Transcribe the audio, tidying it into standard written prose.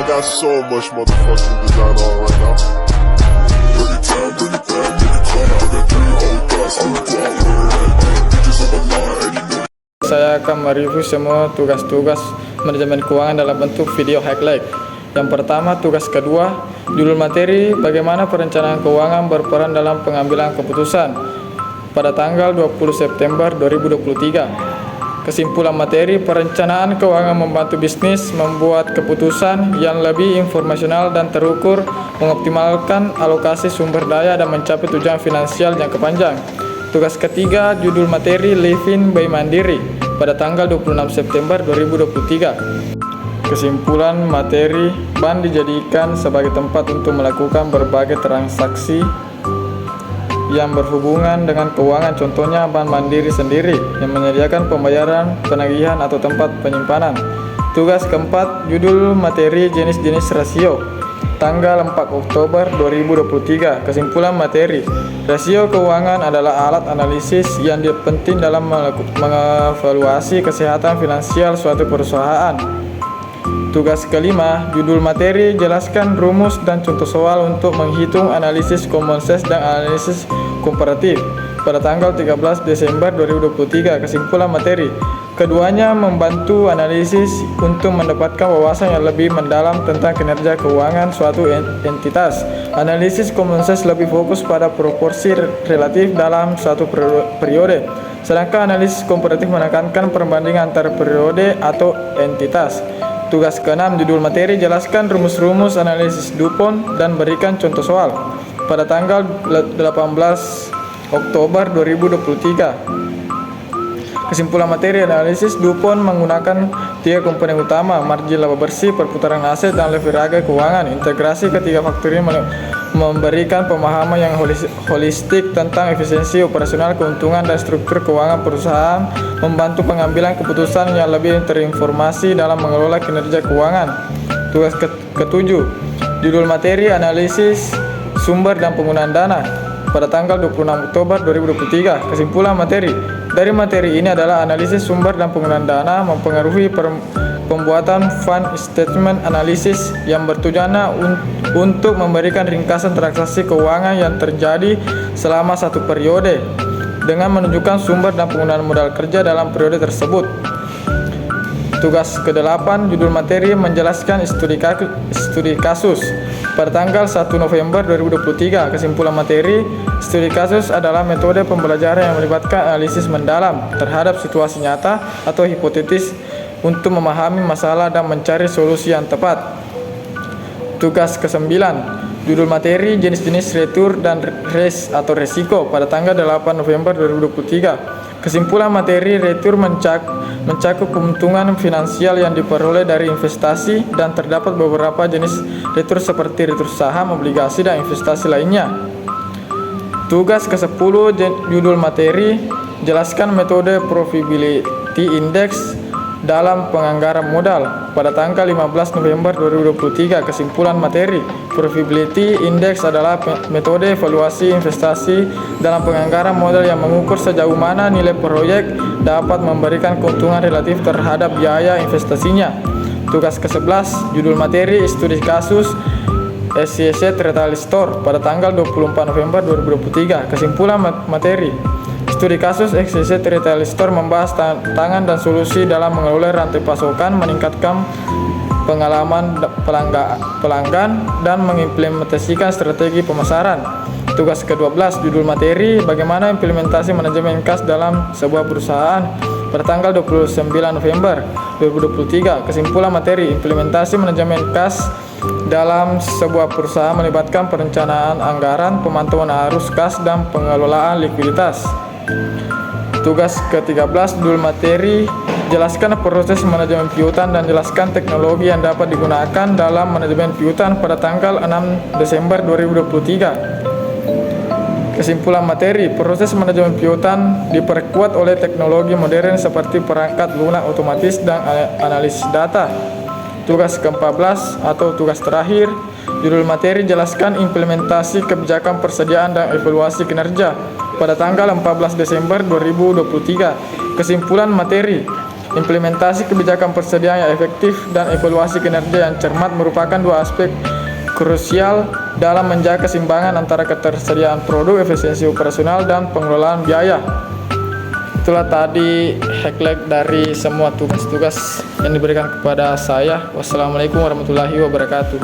got so much motherfucking design on right now. Bring it down, bring it down, bring it down. I got 3 old guys, I'm the bitches on the line, and you know. Saya akan mereview semua tugas-tugas manajemen keuangan dalam bentuk video highlight. Yang pertama, tugas kedua, judul materi, bagaimana perencanaan keuangan berperan dalam pengambilan keputusan pada tanggal 20 September 2023. Kesimpulan materi, perencanaan keuangan membantu bisnis membuat keputusan yang lebih informasional dan terukur, mengoptimalkan alokasi sumber daya dan mencapai tujuan finansial jangka panjang. Tugas ketiga, judul materi, Living by Mandiri pada tanggal 26 September 2023. Kesimpulan materi, bank dijadikan sebagai tempat untuk melakukan berbagai transaksi yang berhubungan dengan keuangan, contohnya Bank Mandiri sendiri yang menyediakan pembayaran, penagihan, atau tempat penyimpanan. Tugas keempat, judul materi, jenis-jenis rasio tanggal 4 Oktober 2023. Kesimpulan materi, rasio keuangan adalah alat analisis yang penting dalam mengevaluasi kesehatan finansial suatu perusahaan. Tugas kelima, judul materi, jelaskan rumus dan contoh soal untuk menghitung analisis common sense dan analisis komparatif pada tanggal 13 Desember 2023. Kesimpulan materi, keduanya membantu analisis untuk mendapatkan wawasan yang lebih mendalam tentang kinerja keuangan suatu entitas. Analisis common sense lebih fokus pada proporsi relatif dalam suatu periode, sedangkan analisis komparatif menekankan perbandingan antar periode atau entitas. Tugas keenam, judul materi, jelaskan rumus-rumus analisis DuPont dan berikan contoh soal pada tanggal 18 Oktober 2023. Kesimpulan materi, analisis DuPont menggunakan 3 komponen utama: margin laba bersih, perputaran aset, dan leverage keuangan. Integrasi ketiga faktor ini memberikan pemahaman yang holistik tentang efisiensi operasional, keuntungan, dan struktur keuangan perusahaan, membantu pengambilan keputusan yang lebih terinformasi dalam mengelola kinerja keuangan. Tugas ketujuh, judul materi, analisis sumber dan penggunaan dana pada tanggal 26 Oktober 2023. Kesimpulan materi, dari materi ini adalah analisis sumber dan penggunaan dana mempengaruhi pembuatan fund statement analysis yang bertujuan untuk memberikan ringkasan transaksi keuangan yang terjadi selama satu periode dengan menunjukkan sumber dan penggunaan modal kerja dalam periode tersebut. Tugas ke-8, judul materi, menjelaskan studi kasus pada tanggal 1 November 2023. Kesimpulan materi, studi kasus adalah metode pembelajaran yang melibatkan analisis mendalam terhadap situasi nyata atau hipotetis untuk memahami masalah dan mencari solusi yang tepat. Tugas ke-9, judul materi, jenis-jenis retur dan risk atau resiko pada tanggal 8 November 2023. Kesimpulan materi, retur mencakup keuntungan finansial yang diperoleh dari investasi dan terdapat beberapa jenis retur seperti retur saham, obligasi, dan investasi lainnya. Tugas ke-10, judul materi, jelaskan metode profitability index dalam penganggaran modal pada tanggal 15 November 2023. Kesimpulan materi, profitability index adalah metode evaluasi investasi dalam penganggaran modal yang mengukur sejauh mana nilai proyek dapat memberikan keuntungan relatif terhadap biaya investasinya. Tugas ke-11, judul materi, studi kasus SCC Retail Store pada tanggal 24 November 2023. Kesimpulan materi, studi kasus SCC Retail Store membahas tantangan dan solusi dalam mengelola rantai pasokan, meningkatkan pengalaman pelanggan, dan mengimplementasikan strategi pemasaran. Tugas ke-12, judul materi, bagaimana implementasi manajemen kas dalam sebuah perusahaan pada tanggal 29 November 2023. Kesimpulan materi, implementasi manajemen kas dalam sebuah perusahaan melibatkan perencanaan anggaran, pemantauan arus kas, dan pengelolaan likuiditas. Tugas ke-13, judul materi, jelaskan proses manajemen piutang dan jelaskan teknologi yang dapat digunakan dalam manajemen piutang pada tanggal 6 Desember 2023. Kesimpulan materi, proses manajemen piutang diperkuat oleh teknologi modern seperti perangkat lunak otomatis dan analisis data. Tugas ke-14 atau tugas terakhir, judul materi, jelaskan implementasi kebijakan persediaan dan evaluasi kinerja pada tanggal 14 Desember 2023. Kesimpulan materi, Implementasi kebijakan persediaan yang efektif dan evaluasi kinerja yang cermat merupakan dua aspek krusial dalam menjaga keseimbangan antara ketersediaan produk, efisiensi operasional, dan pengelolaan biaya. Itulah tadi highlight dari semua tugas-tugas yang diberikan kepada saya. Wassalamualaikum warahmatullahi wabarakatuh.